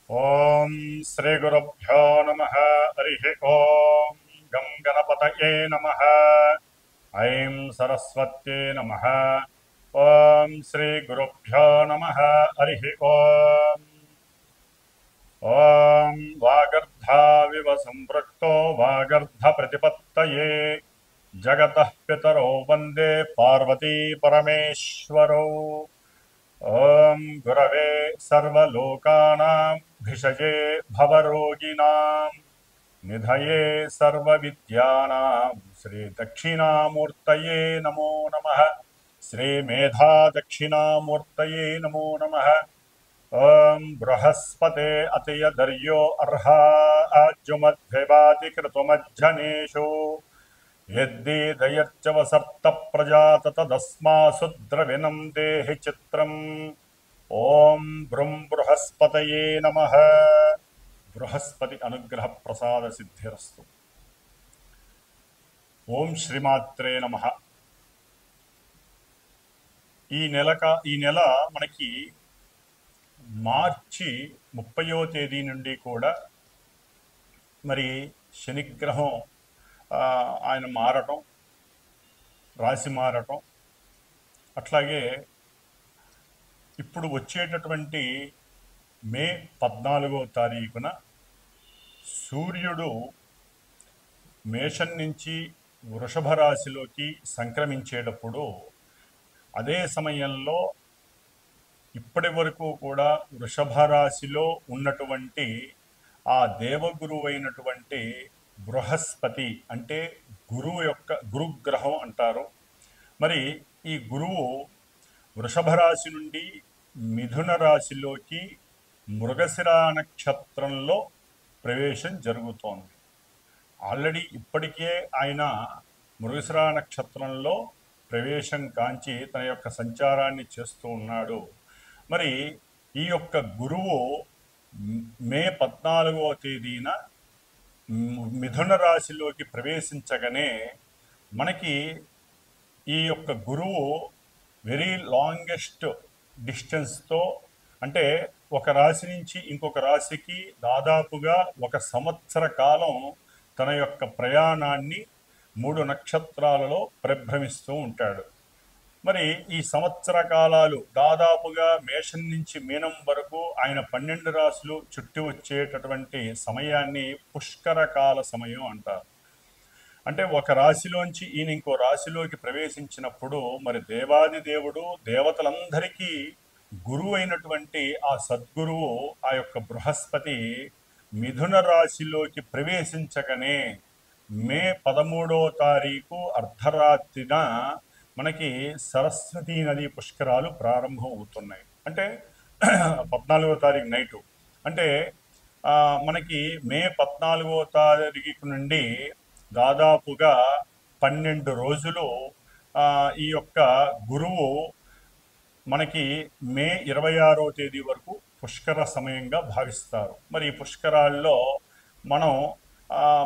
ఓం శ్రీ గురుభ్యో నమః. హరి ఓం గం గణపతయే నమః. ఐం సరస్వత్యై నమః. ఓం శ్రీ గురుభ్యో నమః. హరి ఓం. ఓం వాగర్ధావివ సంపృక్తో వాగర్ధ ప్రతిపత్తయే జగతః పితరో వందే పార్వతీ పరమేశ్వరౌ. ఓం గురవే సర్వలోకానాం భిషజే భవరోగిణాం నిధయే సర్వవిద్యానాం శ్రీ దక్షిణామూర్తయే నమో నమః. శ్రీ మేధా దక్షిణామూర్తయే నమో నమః. ఓం బృహస్పతే అతయదర్యో అర్హా ఆజ్యుమద్భేవాతి కృతమజ్జనేషు యద్దీదయర్చవసర్త ప్రజాత తదస్మాసు ద్రవిణం దేహి చిత్రం. ఓం బృం బృహస్పతయే నమః. బృహస్పతి అనుగ్రహ ప్రసాద సిద్ధిరస్తు. ఓం శ్రీమాత్రే నమః. ఈ నెల మనకి మార్చి 30వ తేదీ నుండి కూడా మరి శనిగ్రహం ఆయన మారటం, రాశి మారటం, అట్లాగే ఇప్పుడు వచ్చేటటువంటి మే 14వ తారీఖున సూర్యుడు మేషం నుంచి వృషభ రాశిలోకి సంక్రమించేటప్పుడు అదే సమయంలో ఇప్పటి వరకు కూడా వృషభ రాశిలో ఉన్నటువంటి ఆ దేవగురువైనటువంటి బృహస్పతి అంటే గురువు యొక్క గురుగ్రహం అంటారు. మరి ఈ గురువు వృషభ రాశి నుండి మిథున రాశిలోకి మృగశిర నక్షత్రంలో ప్రవేశం జరుగుతోంది. ఆల్రెడీ ఇప్పటికే ఆయన మృగశిర నక్షత్రంలో ప్రవేశం కాంచి తన యొక్క సంచారాన్ని చేస్తూ ఉన్నాడు. మరి ఈ యొక్క గురువు మే 14వ తేదీన మిథున రాశిలోకి ప్రవేశించగానే మనకి ఈ యొక్క గురువు వెరీ లాంగెస్ట్ డిస్టెన్స్తో, అంటే ఒక రాశి నుంచి ఇంకొక రాశికి దాదాపుగా 1 సంవత్సర కాలం తన యొక్క ప్రయాణాన్ని 3 నక్షత్రాలలో పరిభ్రమిస్తూ ఉంటాడు. మరి ఈ సంవత్సర కాలాలు దాదాపుగా మేషం నుంచి మీనం వరకు ఆయన 12 రాశులు చుట్టి వచ్చేటటువంటి సమయాన్ని పుష్కర కాల సమయం అంటారు. అంటే ఒక రాశిలోంచి ఈయన ఇంకో రాశిలోకి ప్రవేశించినప్పుడు మరి దేవాది దేవుడు దేవతలందరికీ గురువు అయినటువంటి ఆ సద్గురువు ఆ యొక్క బృహస్పతి మిథున రాశిలోకి ప్రవేశించగానే మే 13వ తారీఖు అర్ధరాత్రిన మనకి సరస్వతీ నది పుష్కరాలు ప్రారంభం అవుతున్నాయి. అంటే 14వ తారీఖు నైటు, అంటే మనకి మే 14వ తారీఖు నుండి దాదాపుగా 12 రోజులు ఈ యొక్క గురువు మనకి మే 26వ తేదీ వరకు పుష్కర సమయంగా భావిస్తారు. మరి ఈ పుష్కరాల్లో మనం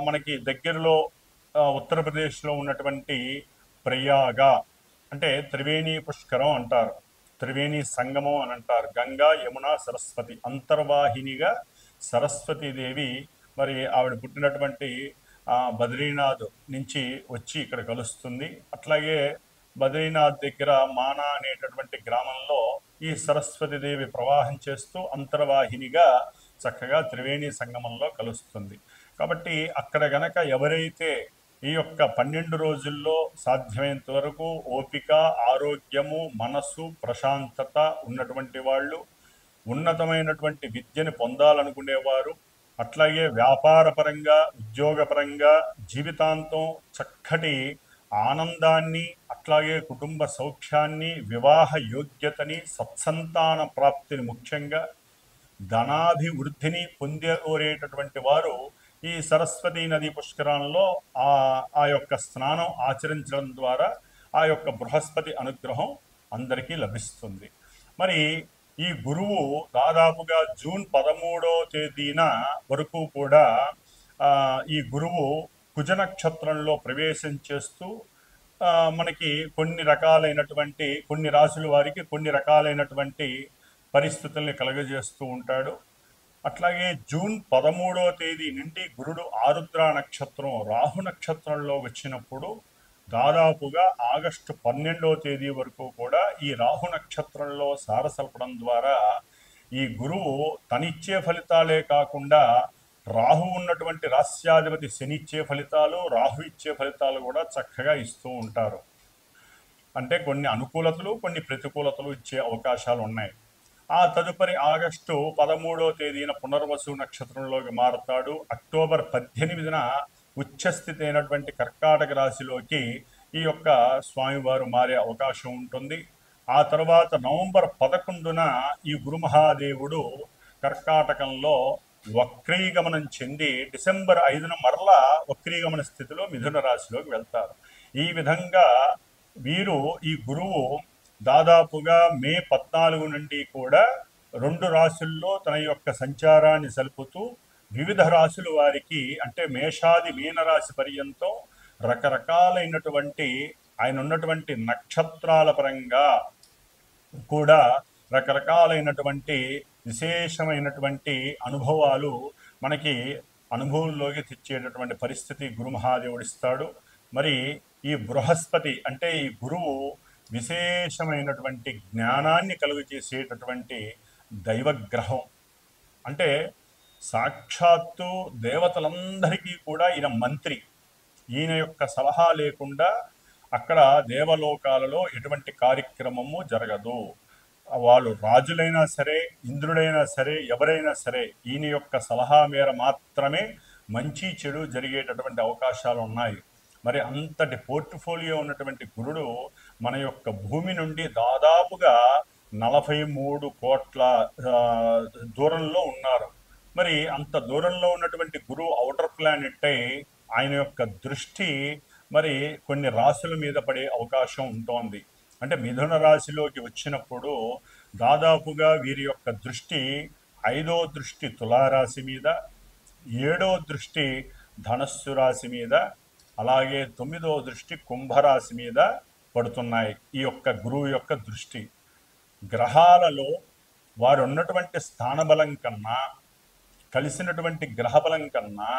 మనకి దగ్గరలో ఉత్తరప్రదేశ్లో ఉన్నటువంటి ప్రయాగ అంటే త్రివేణి పుష్కరం అంటారు, త్రివేణి సంగమం అని అంటారు. గంగా యమున సరస్వతి అంతర్వాహినిగా సరస్వతీదేవి మరి ఆవిడ పుట్టినటువంటి బద్రీనాథ్ నుంచి వచ్చి ఇక్కడ కలుస్తుంది. అట్లాగే బద్రీనాథ్ దగ్గర మానా అనేటటువంటి గ్రామంలో ఈ సరస్వతీదేవి ప్రవాహం చేస్తూ అంతర్వాహినిగా చక్కగా త్రివేణి సంగమంలో కలుస్తుంది. కాబట్టి అక్కడ గనక ఎవరైతే ఈ యొక్క 12 రోజుల్లో సాధ్యమైనంత వరకు ఓపిక, ఆరోగ్యము, మనస్సు, ప్రశాంతత ఉన్నటువంటి వాళ్ళు, ఉన్నతమైనటువంటి విద్యను పొందాలనుకునేవారు, అట్లాగే వ్యాపారపరంగా ఉద్యోగపరంగా జీవితాంతం చక్కటి ఆనందాన్ని, అట్లాగే కుటుంబ సౌఖ్యాన్ని, వివాహ యోగ్యతని, సత్సంతాన ప్రాప్తిని, ముఖ్యంగా ధనాభివృద్ధిని పొందేటటువంటి వారు ఈ సరస్వతీ నది పుష్కరంలో ఆ యొక్క స్నానం ఆచరించడం ద్వారా ఆ యొక్క బృహస్పతి అనుగ్రహం అందరికీ లభిస్తుంది. మరి ఈ గురువు దాదాపుగా జూన్ 13వ తేదీన వరకు కూడా ఈ గురువు కుజ నక్షత్రంలో ప్రవేశం చేస్తూ మనకి కొన్ని రాశుల వారికి కొన్ని రకాలైనటువంటి పరిస్థితుల్ని కలగజేస్తూ ఉంటాడు. అట్లాగే జూన్ 13వ తేదీ నుండి గురుడు ఆరుద్ర నక్షత్రం రాహు నక్షత్రంలో వచ్చినప్పుడు దాదాపుగా ఆగస్టు 12వ తేదీ వరకు కూడా ఈ రాహు నక్షత్రంలో సారసల్పడం ద్వారా ఈ గురువు తనిచ్చే ఫలితాలే కాకుండా రాహు ఉన్నటువంటి రాస్యాధిపతి శని ఇచ్చే ఫలితాలు, రాహు ఇచ్చే ఫలితాలు కూడా చక్కగా ఇస్తూ ఉంటారు. అంటే కొన్ని అనుకూలతలు, కొన్ని ప్రతికూలతలు ఇచ్చే అవకాశాలు ఉన్నాయి. ఆ తదుపరి ఆగస్టు 13వ తేదీన పునర్వసు నక్షత్రంలోకి మారుతాడు. అక్టోబర్ 18న ఉచ్చస్థితి అయినటువంటి కర్కాటక రాశిలోకి ఈ యొక్క స్వామివారు మారే అవకాశం ఉంటుంది. ఆ తర్వాత నవంబర్ 11న ఈ గురు మహాదేవుడు కర్కాటకంలో వక్రీగమనం చెంది డిసెంబర్ 5న మరలా వక్రీగమన స్థితిలో మిథున రాశిలోకి వెళ్తారు. ఈ విధంగా వీరు ఈ గురువు దాదాపుగా మే 14 నుండి కూడా 2 రాశుల్లో తన యొక్క సంచారాన్ని సలుపుతూ వివిధ రాశుల వారికి అంటే మేషాది మీనరాశి పర్యంతం రకరకాలైనటువంటి ఆయన ఉన్నటువంటి నక్షత్రాల పరంగా కూడా రకరకాలైనటువంటి విశేషమైనటువంటి అనుభవాలు మనకి అనుభవంలోకి తెచ్చేటటువంటి పరిస్థితి గురు మహాదేవుడిస్తాడు. మరి ఈ బృహస్పతి అంటే ఈ గురువు విశేషమైనటువంటి జ్ఞానాన్ని కలుగు చేసేటటువంటి దైవగ్రహం. అంటే సాక్షాత్తు దేవతలందరికీ కూడా ఈయన మంత్రి. ఈయన యొక్క సలహా లేకుండా అక్కడ దేవలోకాలలో ఎటువంటి కార్యక్రమము జరగదు. వాళ్ళు రాజులైనా సరే, ఇంద్రుడైనా సరే, ఎవరైనా సరే ఈయన యొక్క సలహా మేర మాత్రమే మంచి చెడు జరిగేటటువంటి అవకాశాలు ఉన్నాయి. మరి అంతటి పోర్ట్ఫోలియో ఉన్నటువంటి గురుడు మన యొక్క భూమి నుండి దాదాపుగా 43 కోట్ల దూరంలో ఉన్నారు. మరి అంత దూరంలో ఉన్నటువంటి గురువు ఔటర్ ప్లానెట్ అయి ఆయన యొక్క దృష్టి మరి కొన్ని రాశుల మీద పడే అవకాశం ఉంటోంది. అంటే మిథున రాశిలోకి వచ్చినప్పుడు దాదాపుగా వీరి యొక్క దృష్టి 5వ దృష్టి తులారాశి మీద, 7వ దృష్టి ధనస్సు రాశి మీద, అలాగే 9వ దృష్టి కుంభరాశి మీద పడుతున్నాయి. ఈ యొక్క గురువు యొక్క దృష్టి గ్రహాలలో వారు ఉన్నటువంటి స్థానబలం కన్నా, కలిసినటువంటి గ్రహబలం కన్నా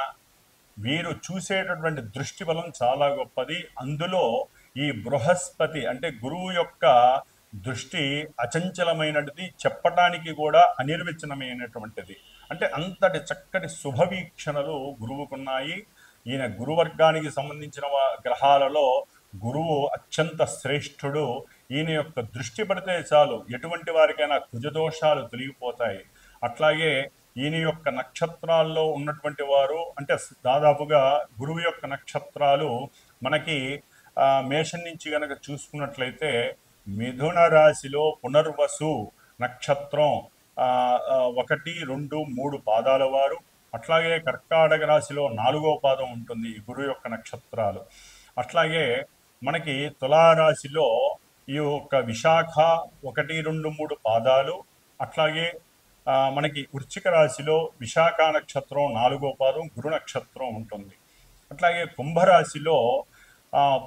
వీరు చూసేటటువంటి దృష్టి బలం చాలా గొప్పది. అందులో ఈ బృహస్పతి అంటే గురువు యొక్క దృష్టి అచంచలమైనది, చెప్పటానికి కూడా అనిర్వచనమైనటువంటిది. అంటే అంతటి చక్కటి శుభవీక్షణలు గురువుకున్నాయి. ఈయన గురువర్గానికి సంబంధించిన గ్రహాలలో గురువు అత్యంత శ్రేష్ఠుడు. ఈయన యొక్క దృష్టి పడితే చాలు ఎటువంటి వారికైనా కుజదోషాలు తొలగిపోతాయి. అట్లాగే ఈయన యొక్క నక్షత్రాల్లో ఉన్నటువంటి వారు అంటే దాదాపుగా గురువు యొక్క నక్షత్రాలు మనకి మేషం నుంచి గనక చూసుకున్నట్లయితే మిథున రాశిలో పునర్వసు నక్షత్రం 1, 2, 3 పాదాల వారు, అట్లాగే కర్కాటక రాశిలో 4వ పాదం ఉంటుంది ఈ గురువు యొక్క నక్షత్రాలు. అట్లాగే మనకి తులారాశిలో ఈ యొక్క విశాఖ 1, 2, 3 పాదాలు, అట్లాగే మనకి వృశ్చిక రాశిలో విశాఖ నక్షత్రం 4వ పాదం గురు నక్షత్రం ఉంటుంది. అట్లాగే కుంభరాశిలో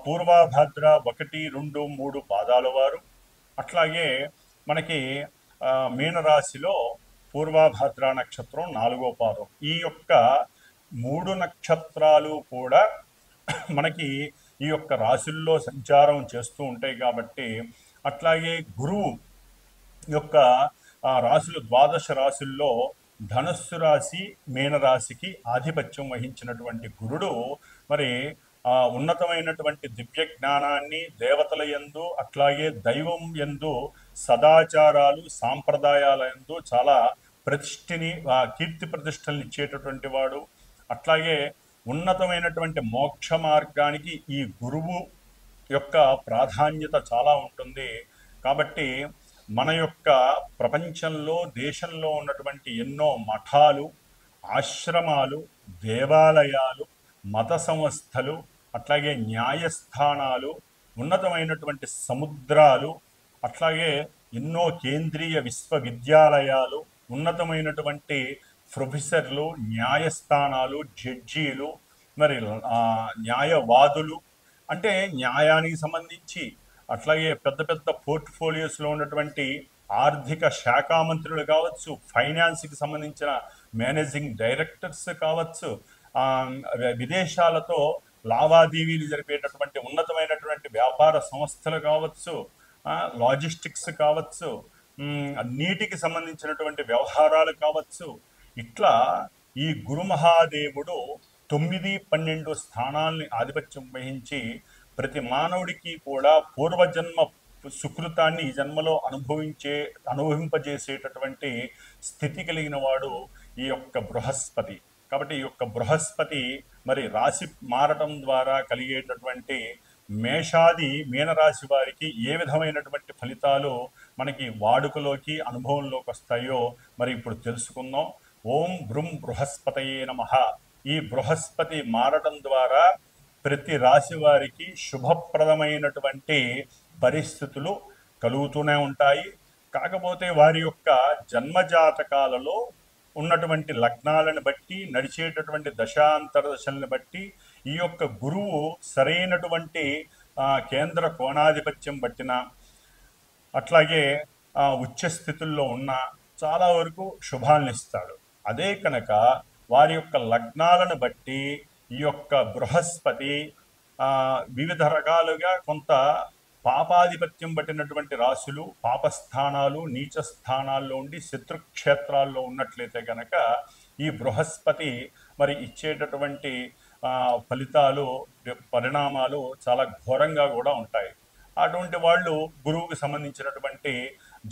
పూర్వభద్ర 1, 2, 3 పాదాల వారు, అట్లాగే మనకి మీనరాశిలో పూర్వభద్ర నక్షత్రం 4వ పాదం. ఈ యొక్క 3 నక్షత్రాలు కూడా మనకి ఈ యొక్క రాశుల్లో సంచారం చేస్తూ ఉంటాయి కాబట్టి, అట్లాగే గురువు యొక్క రాశులు 12 రాశుల్లో ధనస్సు రాశి మీనరాశికి ఆధిపత్యం వహించినటువంటి గురుడు మరి ఉన్నతమైనటువంటి దివ్య జ్ఞానాన్ని దేవతల యందు, అట్లాగే దైవం యందు, సదాచారాలు సాంప్రదాయాల యందు చాలా ప్రతిష్ఠని కీర్తి ప్రతిష్టలను ఇచ్చేటటువంటి వాడు. అట్లాగే ఉన్నతమైనటువంటి మోక్ష మార్గానికి ఈ గురువు యొక్క ప్రాధాన్యత చాలా ఉంటుంది. కాబట్టి మన యొక్క ప్రపంచంలో దేశంలో ఉన్నటువంటి ఎన్నో మఠాలు, ఆశ్రమాలు, దేవాలయాలు, మత సంస్థలు, అట్లాగే న్యాయస్థానాలు, ఉన్నతమైనటువంటి సముద్రాలు, అట్లాగే ఎన్నో కేంద్రీయ విశ్వవిద్యాలయాలు, ఉన్నతమైనటువంటి ప్రొఫెసర్లు, న్యాయస్థానాలు, జడ్జీలు, మరి న్యాయవాదులు అంటే న్యాయానికి సంబంధించి, అట్లాగే పెద్ద పెద్ద పోర్ట్ఫోలియోస్లో ఉన్నటువంటి ఆర్థిక శాఖ మంత్రులు కావచ్చు, ఫైనాన్స్కి సంబంధించిన మేనేజింగ్ డైరెక్టర్స్ కావచ్చు, విదేశాలతో లావాదేవీలు జరిపేటటువంటి ఉన్నతమైనటువంటి వ్యాపార సంస్థలు కావచ్చు, లాజిస్టిక్స్ కావచ్చు, నీటికి సంబంధించినటువంటి వ్యవహారాలు కావచ్చు. ఇట్లా ఈ గురు మహాదేవుడు 9, 12 స్థానాల్ని ఆధిపత్యం వహించి ప్రతి మానవుడికి కూడా పూర్వజన్మ సుకృతాన్ని ఈ జన్మలో అనుభవింపజేసేటటువంటి స్థితి కలిగిన వాడు ఈ యొక్క బృహస్పతి. కాబట్టి ఈ యొక్క బృహస్పతి మరి రాశి మారటం ద్వారా కలిగేటటువంటి మేషాది మీనరాశి వారికి ఏ విధమైనటువంటి ఫలితాలు మనకి వాడుకలోకి అనుభవంలోకి వస్తాయో మరి ఇప్పుడు తెలుసుకుందాం. ఓం బృం బృహస్పతయే నమః. ఈ బృహస్పతి మారటం ద్వారా ప్రతి రాశి వారికి శుభప్రదమైనటువంటి పరిస్థితులు కలుగుతూనే ఉంటాయి. కాకపోతే వారి యొక్క జన్మజాతకాలలో ఉన్నటువంటి లగ్నాలను బట్టి, నడిచేటటువంటి దశాంతర దశలను బట్టి, ఈ యొక్క గురువు సరైనటువంటి కేంద్ర కోణాధిపత్యం బట్టిన, అట్లాగే ఉచ్చ స్థితుల్లో ఉన్న చాలా వరకు శుభాలను ఇస్తాడు. అదే కనుక వారి యొక్క లగ్నాలను బట్టి ఈ యొక్క బృహస్పతి వివిధ రకాలుగా కొంత పాపాధిపత్యం పట్టినటువంటి రాశులు, పాపస్థానాలు, నీచ స్థానాల్లో ఉండి శత్రుక్షేత్రాల్లో ఉన్నట్లయితే కనుక ఈ బృహస్పతి మరి ఇచ్చేటటువంటి ఫలితాలు, పరిణామాలు చాలా ఘోరంగా కూడా ఉంటాయి. అటువంటి వాళ్ళు గురువుకు సంబంధించినటువంటి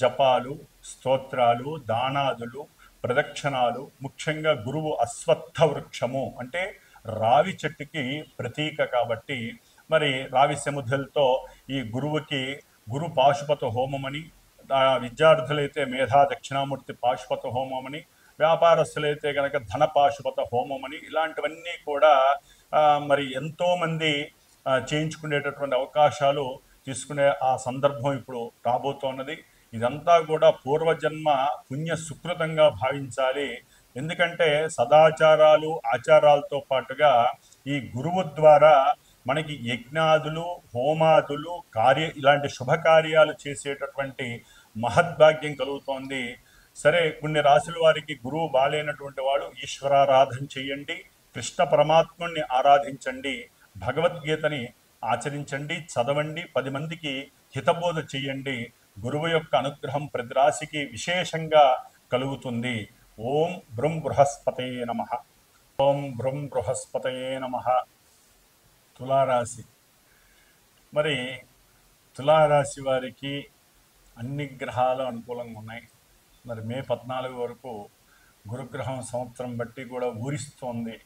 జపాలు, స్తోత్రాలు, దానాదులు, ప్రదక్షిణాలు, ముఖ్యంగా గురువు అశ్వత్థ వృక్షము అంటే రావి చెట్టుకి ప్రతీక కాబట్టి మరి రావి సముద్రలతో ఈ గురువుకి గురు పాశుపత హోమమని, విద్యార్థులైతే మేధా దక్షిణామూర్తి పాశుపత హోమమని, వ్యాపారస్తులైతే కనుక ధన పాశుపత హోమమని, ఇలాంటివన్నీ కూడా మరి ఎంతోమంది చేయించుకునేటటువంటి అవకాశాలు తీసుకునే ఆ సందర్భం ఇప్పుడు రాబోతోన్నది. ఇదంతా కూడా పూర్వజన్మ పుణ్య సుకృతంగా భావించాలి. ఎందుకంటే సదాచారాలు, ఆచారాలతో పాటుగా ఈ గురువు ద్వారా మనకి యజ్ఞాదులు, హోమాదులు, ఇలాంటి శుభకార్యాలు చేసేటటువంటి మహద్భాగ్యం కలుగుతోంది. సరే, కొన్ని రాశుల వారికి గురువు బాలేనటువంటి వాడు ఈశ్వరారాధన చెయ్యండి, కృష్ణ పరమాత్ముణ్ణి ఆరాధించండి, భగవద్గీతని ఆచరించండి, చదవండి, 10 మందికి హితబోధ చెయ్యండి. గురువు యొక్క అనుగ్రహం ప్రతి రాశికి విశేషంగా కలుగుతుంది. ఓం బృం బృహస్పతయే నమః. ఓం బృం బృహస్పతయే నమః. తులారాశి. మరి తులారాశి వారికి అన్ని గ్రహాలు అనుకూలంగా ఉన్నాయి. మరి మే 14 వరకు గురుగ్రహం సంవత్సరం బట్టి కూడా ఊరిస్తోంది.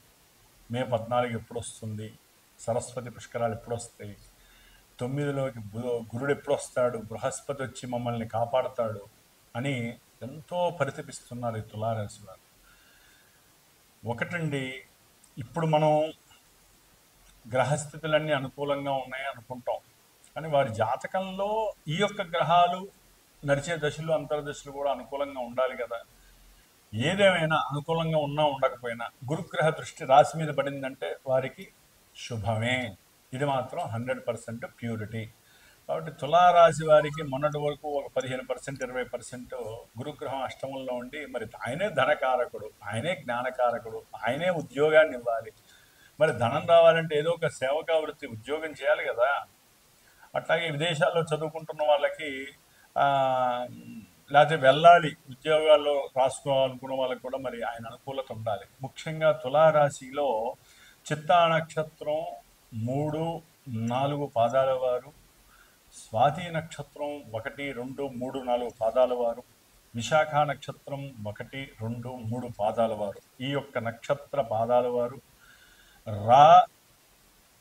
మే 14 ఎప్పుడు వస్తుంది, సరస్వతి పుష్కరాలు ఎప్పుడు వస్తాయి, 9లోకి గురుడు ఎప్పుడు వస్తాడు, బృహస్పతి వచ్చి మమ్మల్ని కాపాడుతాడు అని ఎంతో పరితపిస్తున్నారు ఈ తులారాశి వారు. ఒకటండి, ఇప్పుడు మనం గ్రహస్థితులన్నీ అనుకూలంగా ఉన్నాయి అనుకుంటాం, కానీ వారి జాతకంలో ఈ యొక్క గ్రహాలు నడిచే దశలు, అంతర్దశలు కూడా అనుకూలంగా ఉండాలి కదా. ఏదేమైనా అనుకూలంగా ఉన్నా ఉండకపోయినా గురుగ్రహ దృష్టి రాశి మీద పడిందంటే వారికి శుభమే. ఇది మాత్రం 100% ప్యూరిటీ. కాబట్టి తులారాశి వారికి మొన్నటి వరకు ఒక 15%, 20% గురుగ్రహం అష్టమంలో ఉండి మరి ఆయనే ధనకారకుడు, ఆయనే జ్ఞానకారకుడు, ఆయనే ఉద్యోగాన్ని ఇవ్వాలి. మరి ధనం రావాలంటే ఏదో ఒక సేవకా వృత్తి, ఉద్యోగం చేయాలి కదా. అట్లాగే విదేశాల్లో చదువుకుంటున్న వాళ్ళకి లేకపోతే వెళ్ళాలి, ఉద్యోగాల్లో రాసుకోవాలనుకున్న వాళ్ళకి కూడా మరి ఆయన అనుకూలత ఉండాలి. ముఖ్యంగా తులారాశిలో చిత్తా నక్షత్రం 3, 4 పాదాల వారు, స్వాతి నక్షత్రం 1, 2, 3, 4 పాదాల వారు, విశాఖ నక్షత్రం 1, 2, 3 పాదాల వారు, ఈ యొక్క నక్షత్ర పాదాల వారు రా,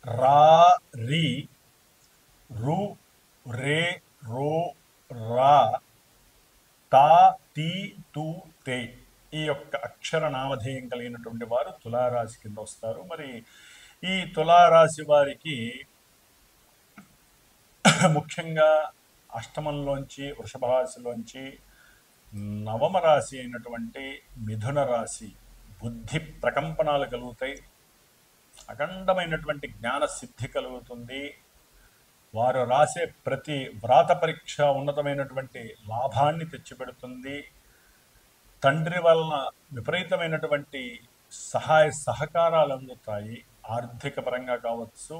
రా, రి, రు, రే, రో, రా, తా, తీ, తూ, తే ఈ యొక్క అక్షర నామధేయం కలిగినటువంటి వారు తులారాశి కింద వస్తారు. మరి ఈ తులారాశి వారికి ముఖ్యంగా అష్టమంలోంచి, వృషభ రాశిలోంచి నవమ రాశి అయినటువంటి మిథున రాశి బుద్ధి ప్రకంపనాలు కలుగుతాయి, అఖండమైనటువంటి జ్ఞాన సిద్ధి కలుగుతుంది. వారు రాసే ప్రతి వ్రాత పరీక్ష ఉన్నతమైనటువంటి లాభాన్ని తెచ్చిపెడుతుంది. తండ్రి వలన విపరీతమైనటువంటి సహాయ సహకారాలు అందుతాయి. ఆర్థిక పరంగా కావచ్చు,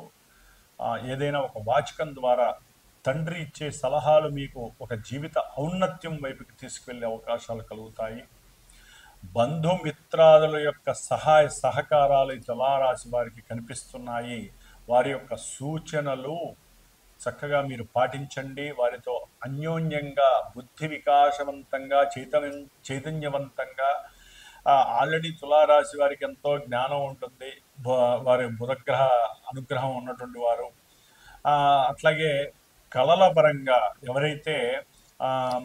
ఏదైనా ఒక వాచకం ద్వారా తండ్రి ఇచ్చే సలహాలు మీకు ఒక జీవిత ఔన్నత్యం వైపుకి తీసుకువెళ్ళే అవకాశాలు కలుగుతాయి. బంధుమిత్రాదుల యొక్క సహాయ సహకారాలు ఈ తులారాశి వారికి కనిపిస్తున్నాయి. వారి యొక్క సూచనలు చక్కగా మీరు పాటించండి. వారితో అన్యోన్యంగా బుద్ధి వికాసవంతంగా చైతన్యవంతంగా ఆల్రెడీ తులారాశి వారికి ఎంతో జ్ఞానం ఉంటుంది. వారి బుధగ్రహ అనుగ్రహం ఉన్నటువంటి వారు. అట్లాగే కళల పరంగా ఎవరైతే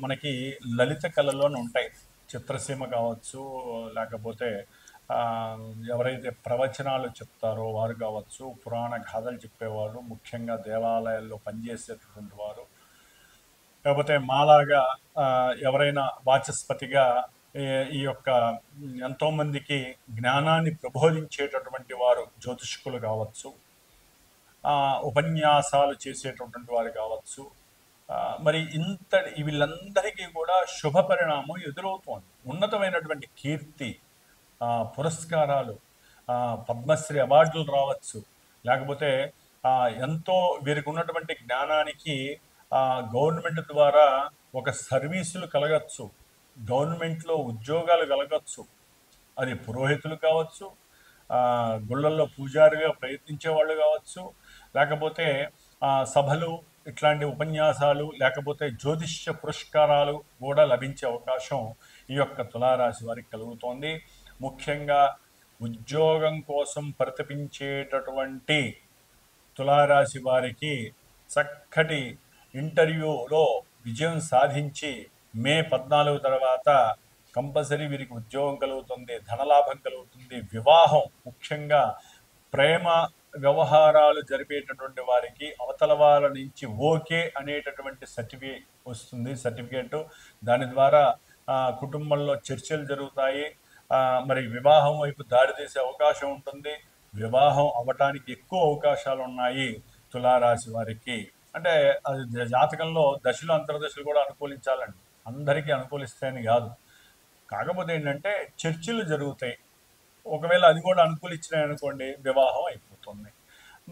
మనకి లలిత కళలోనే ఉంటాయి, చిత్రసీమ కావచ్చు, లేకపోతే ఎవరైతే ప్రవచనాలు చెప్తారో వారు కావచ్చు, పురాణ గాథలు చెప్పేవారు, ముఖ్యంగా దేవాలయాల్లో పనిచేసేటటువంటి వారు, లేకపోతే మాలాగా ఎవరైనా వాచస్పతిగా ఈ యొక్క ఎంతోమందికి జ్ఞానాన్ని ప్రబోధించేటటువంటి వారు, జ్యోతిష్కులు కావచ్చు, ఉపన్యాసాలు చేసేటటువంటి వారు కావచ్చు, మరి వీళ్ళందరికీ కూడా శుభ పరిణామం ఎదురవుతోంది. ఉన్నతమైనటువంటి కీర్తి, పురస్కారాలు, పద్మశ్రీ అవార్డులు రావచ్చు, లేకపోతే ఎంతో వీరికి ఉన్నటువంటి జ్ఞానానికి గవర్నమెంట్ ద్వారా ఒక సర్వీసులు కలగచ్చు, గవర్నమెంట్లో ఉద్యోగాలు కలగచ్చు. అది పురోహితులు కావచ్చు, గుళ్ళల్లో పూజారిగా ప్రయత్నించే వాళ్ళు కావచ్చు, లేకపోతే సభలు, ఇట్లాంటి ఉపన్యాసాలు, లేకపోతే జ్యోతిష్య పురస్కారాలు కూడా లభించే అవకాశం ఈ యొక్క తులారాశి వారికి కలుగుతోంది. ముఖ్యంగా ఉద్యోగం కోసం పరితపించేటటువంటి తులారాశి వారికి చక్కటి ఇంటర్వ్యూలో విజయం సాధించి మే 14 తర్వాత కంపల్సరీ వీరికి ఉద్యోగం కలుగుతుంది, ధనలాభం కలుగుతుంది. వివాహం, ముఖ్యంగా ప్రేమ వ్యవహారాలు జరిపేటటువంటి వారికి అవతల వాళ్ళ నుంచి ఓకే అనేటటువంటి సర్టిఫికేట్ దాని ద్వారా కుటుంబంలో చర్చలు జరుగుతాయి. మరి వివాహం వైపు దారితీసే అవకాశం ఉంటుంది. వివాహం అవ్వటానికి ఎక్కువ అవకాశాలు ఉన్నాయి తులారాశి వారికి. అంటే అది జాతకంలో దశలు అంతర్దశలు కూడా అనుకూలించాలండి, అందరికీ అనుకూలిస్తాయని కాదు. కాకపోతే ఏంటంటే చర్చలు జరుగుతాయి. ఒకవేళ అది కూడా అనుకూలించినాయి అనుకోండి, వివాహం అయిపోతుంది.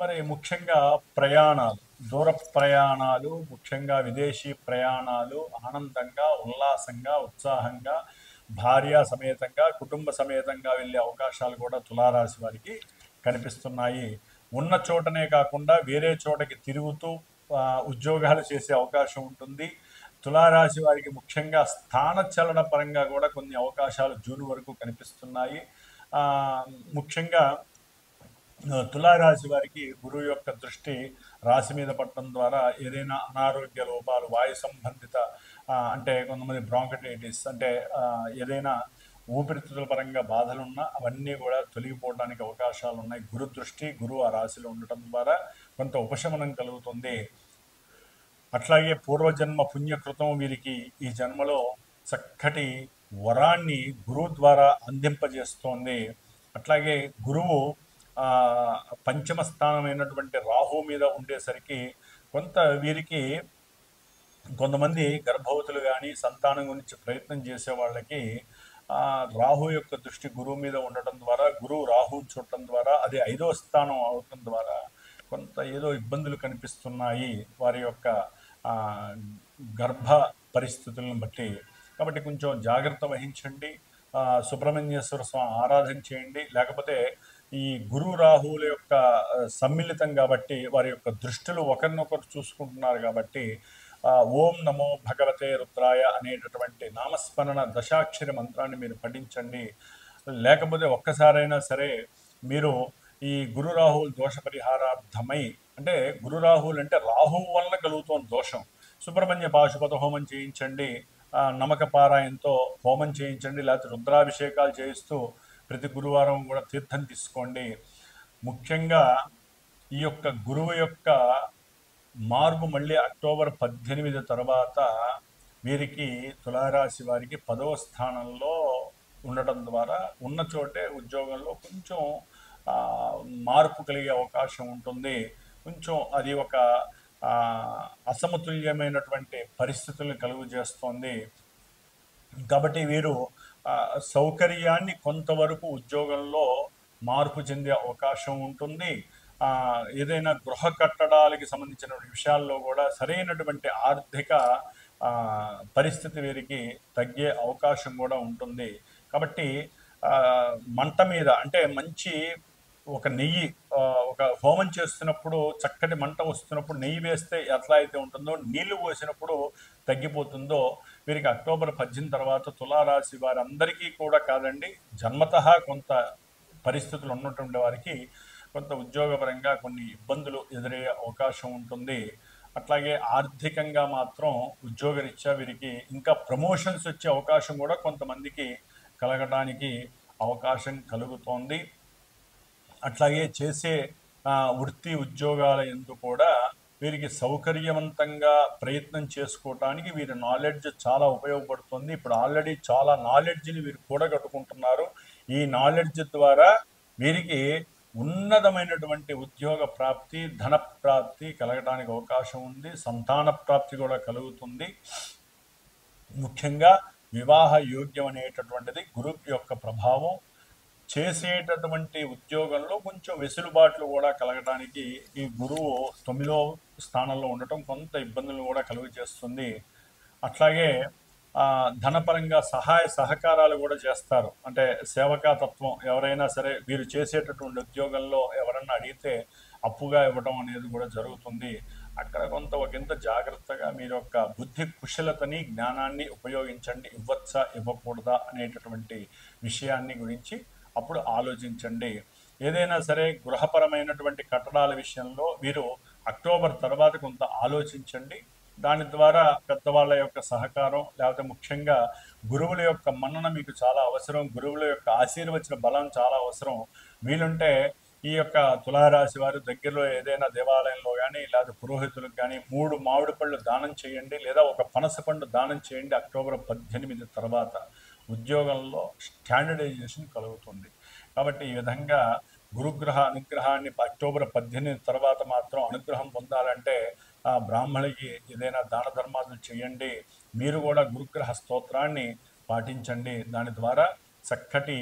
మరి ముఖ్యంగా ప్రయాణాలు, దూర ప్రయాణాలు, ముఖ్యంగా విదేశీ ప్రయాణాలు ఆనందంగా, ఉల్లాసంగా, ఉత్సాహంగా, భార్య సమేతంగా, కుటుంబ సమేతంగా వెళ్ళే అవకాశాలు కూడా తులారాశి వారికి కనిపిస్తున్నాయి. ఉన్న చోటనే కాకుండా వేరే చోటకి తిరుగుతూ ఉద్యోగాలు చేసే అవకాశం ఉంటుంది. తులారాశి వారికి ముఖ్యంగా స్థానచలన పరంగా కూడా కొన్ని అవకాశాలు జూన్ వరకు కనిపిస్తున్నాయి. ముఖ్యంగా తులారాశి వారికి గురువు యొక్క దృష్టి రాశి మీద పడటం ద్వారా ఏదైనా అనారోగ్య లోపాలు, వాయు సంబంధిత అంటే కొంతమంది బ్రాంకటైటిస్ అంటే ఏదైనా ఊపిరితిత్తుల పరంగా బాధలున్నా అవన్నీ కూడా తొలగిపోవడానికి అవకాశాలు ఉన్నాయి. గురు దృష్టి, గురువు ఆ రాశిలో ఉండటం ద్వారా కొంత ఉపశమనం కలుగుతుంది. అట్లాగే పూర్వజన్మ పుణ్యకృతం వీరికి ఈ జన్మలో చక్కటి వరాన్ని గురువు ద్వారా అందింపజేస్తోంది. అట్లాగే గురువు పంచమ స్థానమైనటువంటి రాహు మీద ఉండేసరికి కొంత వీరికి కొంతమంది గర్భవతులు కానీ సంతానం గురించి ప్రయత్నం చేసే వాళ్ళకి రాహు యొక్క దృష్టి గురువు మీద ఉండటం ద్వారా, గురువు రాహుని చూడటం ద్వారా, అది 5వ స్థానం అవటం ద్వారా కొంత ఏదో ఇబ్బందులు కనిపిస్తున్నాయి వారి యొక్క గర్భ పరిస్థితులను బట్టి. కాబట్టి కొంచెం జాగ్రత్త వహించండి. సుబ్రహ్మణ్యేశ్వర స్వామి ఆరాధన చేయండి. లేకపోతే ఈ గురు రాహువుల యొక్క సమ్మిళితం కాబట్టి వారి యొక్క దృష్టిలు ఒకరినొకరు చూసుకుంటున్నారు కాబట్టి ఓం నమో భగవతే రుద్రాయ అనేటటువంటి నామస్మరణ దశాక్షరి మంత్రాన్ని మీరు పఠించండి. లేకపోతే ఒక్కసారైనా సరే మీరు ఈ గురు రాహువుల దోష పరిహారార్థమై, అంటే గురు రాహువులు అంటే రాహువు వలన కలుగుతోన్న దోషం, సుబ్రహ్మణ్య పాశుపత హోమం చేయించండి, నమక పారాయంతో హోమం చేయించండి, లేకపోతే రుద్రాభిషేకాలు చేయిస్తూ ప్రతి గురువారం కూడా తీర్థం తీసుకోండి. ముఖ్యంగా ఈ యొక్క గురువు యొక్క మార్పు మళ్ళీ అక్టోబర్ 18 తర్వాత వీరికి తులారాశి వారికి 10వ స్థానంలో ఉండటం ద్వారా ఉన్న చోటే ఉద్యోగంలో కొంచెం మార్పు కలిగే అవకాశం ఉంటుంది. కొంచెం అది ఒక అసమతుల్యమైనటువంటి పరిస్థితులను కలుగు చేస్తోంది. కాబట్టి వీరు సౌకర్యాన్ని కొంతవరకు ఉద్యోగంలో మార్పు చెందే అవకాశం ఉంటుంది. ఏదైనా గృహ కట్టడాలకి సంబంధించిన విషయాల్లో కూడా సరైనటువంటి ఆర్థిక పరిస్థితి వీరికి తగ్గే అవకాశం కూడా ఉంటుంది. కాబట్టి మంట మీద అంటే మంచి ఒక నెయ్యి ఒక హోమం చేస్తున్నప్పుడు చక్కటి మంట వస్తున్నప్పుడు నెయ్యి వేస్తే ఎట్లా అయితే ఉంటుందో, నీళ్లు పోసినప్పుడు తగ్గిపోతుందో, వీరికి అక్టోబర్ 18 తర్వాత తులారాశి వారందరికీ కూడా కాదండి, జన్మతః కొంత పరిస్థితులు ఉన్నటువంటి వారికి కొంత ఉద్యోగపరంగా కొన్ని ఇబ్బందులు ఎదురయ్యే అవకాశం ఉంటుంది. అట్లాగే ఆర్థికంగా మాత్రం ఉద్యోగరీత్యా వీరికి ఇంకా ప్రమోషన్స్ వచ్చే అవకాశం కూడా కొంతమందికి కలగడానికి అవకాశం కలుగుతోంది. అట్లాగే చేసే వృత్తి ఉద్యోగాల యందు కూడా వీరికి సౌకర్యవంతంగా ప్రయత్నం చేసుకోవటానికి వీరి నాలెడ్జ్ చాలా ఉపయోగపడుతుంది. ఇప్పుడు ఆల్రెడీ చాలా నాలెడ్జ్ని వీరు కూడగట్టుకుంటున్నారు. ఈ నాలెడ్జ్ ద్వారా వీరికి ఉన్నతమైనటువంటి ఉద్యోగ ప్రాప్తి, ధన ప్రాప్తి కలగడానికి అవకాశం ఉంది. సంతాన ప్రాప్తి కూడా కలుగుతుంది. ముఖ్యంగా వివాహ యోగ్యం అనేటటువంటిది గురు యొక్క ప్రభావం. చేసేటటువంటి ఉద్యోగంలో కొంచెం వెసులుబాట్లు కూడా కలగడానికి ఈ గురువు 9వ స్థానంలో ఉండటం కొంత ఇబ్బందులను కూడా కలుగు చేస్తుంది. అట్లాగే ధనపరంగా సహాయ సహకారాలు కూడా చేస్తారు. అంటే సేవకాతత్వం, ఎవరైనా సరే వీరు చేసేటటువంటి ఉద్యోగంలో ఎవరన్నా అడిగితే అప్పుగా ఇవ్వడం అనేది కూడా జరుగుతుంది. అక్కడ ఒకంత జాగ్రత్తగా మీరు యొక్క బుద్ధి కుశలతని, జ్ఞానాన్ని ఉపయోగించండి. ఇవ్వచ్చా ఇవ్వకూడదా అనేటటువంటి విషయాన్ని గురించి అప్పుడు ఆలోచించండి. ఏదైనా సరే గృహపరమైనటువంటి కట్టడాల విషయంలో వీరు అక్టోబర్ తర్వాత కొంత ఆలోచించండి. దాని ద్వారా పెద్దవాళ్ళ యొక్క సహకారం, లేకపోతే ముఖ్యంగా గురువుల యొక్క మన్నన మీకు చాలా అవసరం. గురువుల యొక్క ఆశీర్వచన బలం చాలా అవసరం. వీలుంటే ఈ యొక్క తులారాశి వారు దగ్గరలో ఏదైనా దేవాలయంలో కానీ లేదా పురోహితులకు కానీ 3 మామిడి పళ్ళు దానం చేయండి, లేదా ఒక పనస పండు దానం చేయండి. అక్టోబర్ 18 తర్వాత ఉద్యోగంలో స్టాండర్డైజేషన్ కలుగుతుంది. కాబట్టి ఈ విధంగా గురుగ్రహ అనుగ్రహాన్ని అక్టోబర్ 18 తర్వాత మాత్రం అనుగ్రహం పొందాలంటే బ్రాహ్మణికి ఏదైనా దాన ధర్మాలు చేయండి. మీరు కూడా గురుగ్రహ స్తోత్రాన్ని పాటించండి. దాని ద్వారా చక్కటి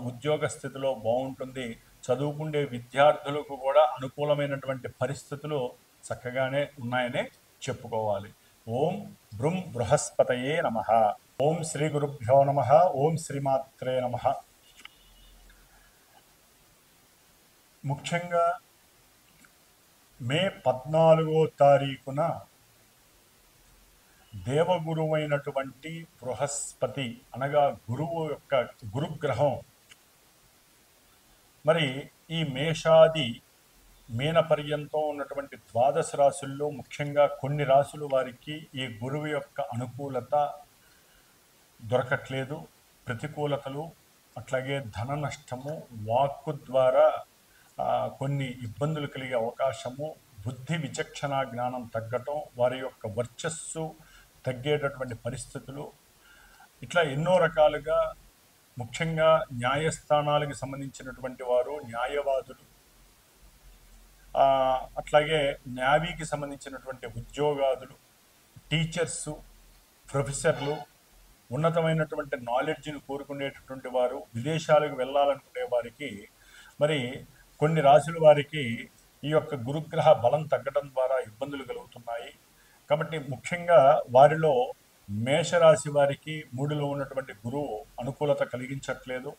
ఉద్యోగ స్థితిలో బాగుంటుంది. చదువుకునే విద్యార్థులకు కూడా అనుకూలమైనటువంటి పరిస్థితులు చక్కగానే ఉన్నాయనే చెప్పుకోవాలి. ఓం బృం బృహస్పతయే నమః. ఓం శ్రీ గురుభ్యో నమః. ఓం శ్రీమాత్రే నమః. ముఖ్యంగా మే 14వ తారీఖున దేవగురువైనటువంటి బృహస్పతి అనగా గురువు యొక్క గురుగ్రహం మరి ఈ మేషాది మీన పర్యంతం ఉన్నటువంటి 12 రాశుల్లో ముఖ్యంగా కొన్ని రాశుల వారికి ఈ గురువు యొక్క అనుకూలత దొరకట్లేదు. ప్రతికూలతలు, అట్లాగే ధన నష్టము, వాక్కు ద్వారా కొన్ని ఇబ్బందులు కలిగే అవకాశము, బుద్ధి విచక్షణ జ్ఞానం తగ్గటం, వారి యొక్క వర్చస్సు తగ్గేటటువంటి పరిస్థితులు, ఇట్లా ఎన్నో రకాలుగా ముఖ్యంగా న్యాయస్థానాలకు సంబంధించినటువంటి వారు, న్యాయవాదులు, అట్లాగే న్యావీకి సంబంధించినటువంటి ఉద్యోగాదులు, టీచర్సు, ప్రొఫెసర్లు, ఉన్నతమైనటువంటి నాలెడ్జ్ని కోరుకునేటటువంటి వారు, విదేశాలకు వెళ్ళాలనుకునే వారికి మరి కొన్ని రాశుల వారికి ఈ యొక్క గురుగ్రహ బలం తగ్గడం ద్వారా ఇబ్బందులు కలుగుతున్నాయి. కాబట్టి ముఖ్యంగా వారిలో మేషరాశి వారికి 3లో ఉన్నటువంటి గురువు అనుకూలత కలిగించట్లేదు.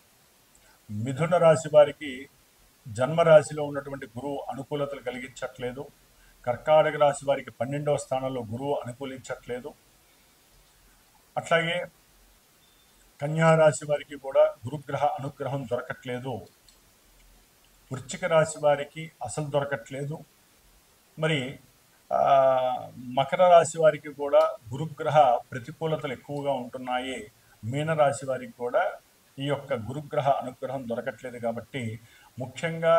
మిథున రాశి వారికి జన్మరాశిలో ఉన్నటువంటి గురువు అనుకూలతలు కలిగించట్లేదు. కర్కాటక రాశి వారికి 12వ స్థానంలో గురువు అనుకూలించట్లేదు. అట్లాగే కన్యారాశి వారికి కూడా గురుగ్రహ అనుగ్రహం దొరకట్లేదు. వృశ్చిక రాశి వారికి అసలు దొరకట్లేదు. మరి మకర రాశి వారికి కూడా గురుగ్రహ ప్రతికూలతలు ఎక్కువగా ఉంటున్నాయి. మీనరాశి వారికి కూడా ఈ యొక్క గురుగ్రహ అనుగ్రహం దొరకట్లేదు. కాబట్టి ముఖ్యంగా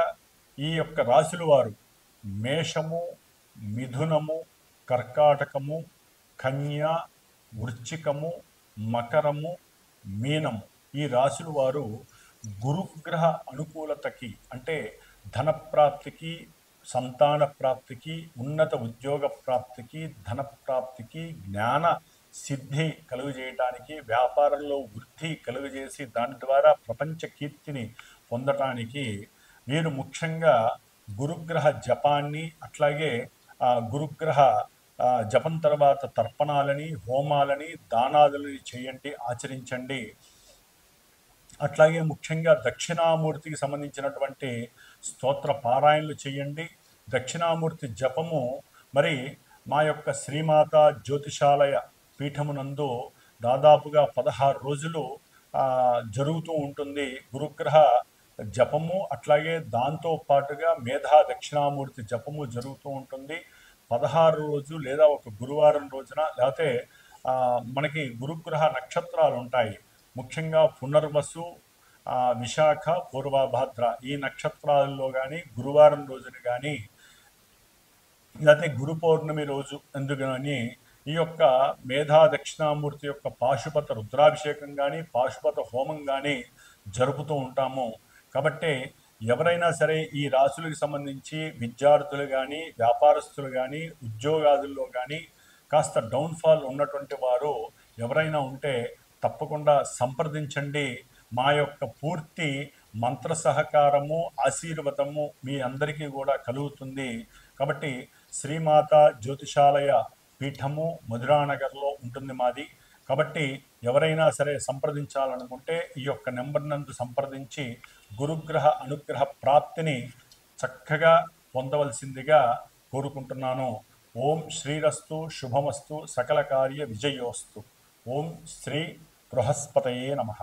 ఈ యొక్క రాశుల వారు మేషము, మిథునము, కర్కాటకము, కన్య, వృశ్చికము, మకరము, మీనము ఈ రాశుల వారు గురుగ్రహ అనుకూలతకి అంటే ధన ప్రాప్తికి, సంతాన ప్రాప్తికి, ఉన్నత ఉద్యోగ ప్రాప్తికి, ధన ప్రాప్తికి, జ్ఞాన సిద్ధి కలుగజేయటానికి, వ్యాపారంలో వృద్ధి కలుగజేసి దాని ద్వారా ప్రపంచ కీర్తిని పొందటానికి మీరు ముఖ్యంగా గురుగ్రహ జపాన్ని, అట్లాగే గురుగ్రహ జపం తర్వాత తర్పణాలని, హోమాలని, దానాదులని చేయండి, ఆచరించండి. అట్లాగే ముఖ్యంగా దక్షిణామూర్తికి సంబంధించినటువంటి స్తోత్ర పారాయణలు చేయండి. దక్షిణామూర్తి జపము మరి మా యొక్క శ్రీమాత జ్యోతిషాలయ పీఠమునందు దాదాపుగా 16 రోజులు జరుగుతూ ఉంటుంది గురుగ్రహ జపము. అట్లాగే దాంతో పాటుగా మేధా దక్షిణామూర్తి జపము జరుగుతూ ఉంటుంది 16 రోజు, లేదా ఒక గురువారం రోజున, లేకపోతే మనకి గురుగ్రహ నక్షత్రాలు ఉంటాయి. ముఖ్యంగా పునర్వసు, విశాఖ, పూర్వభాద్ర ఈ నక్షత్రాల్లో కానీ గురువారం రోజున కానీ, లేకపోతే గురు పౌర్ణమి రోజు ఎందుకని ఈ యొక్క మేధా దక్షిణామూర్తి యొక్క పాశుపత రుద్రాభిషేకం కానీ, పాశుపత హోమం కానీ జరుపుతూ ఉంటాము. కాబట్టి ఎవరైనా సరే ఈ రాశులకు సంబంధించి విద్యార్థులు కానీ, వ్యాపారస్తులు కానీ, ఉద్యోగాదుల్లో కానీ కాస్త డౌన్ఫాల్ ఉన్నటువంటి వారు ఎవరైనా ఉంటే తప్పకుండా సంప్రదించండి. మా యొక్క పూర్తి మంత్ర సహకారము, ఆశీర్వాదము మీ అందరికీ కూడా కలుగుతుంది. కాబట్టి శ్రీమాత జ్యోతిషాలయ పీఠము మధురానగర్లో ఉంటుంది మాది. కాబట్టి ఎవరైనా సరే సంప్రదించాలనుకుంటే ఈ యొక్క నెంబర్ నందు సంప్రదించి గురుగ్రహ అనుగ్రహ ప్రాప్తిని చక్కగా పొందవలసిందిగా కోరుకుంటున్నాను. ఓం శ్రీరస్తు శుభమస్తు సకల కార్య విజయోస్తు. ఓం శ్రీ బృహస్పతయే నమః.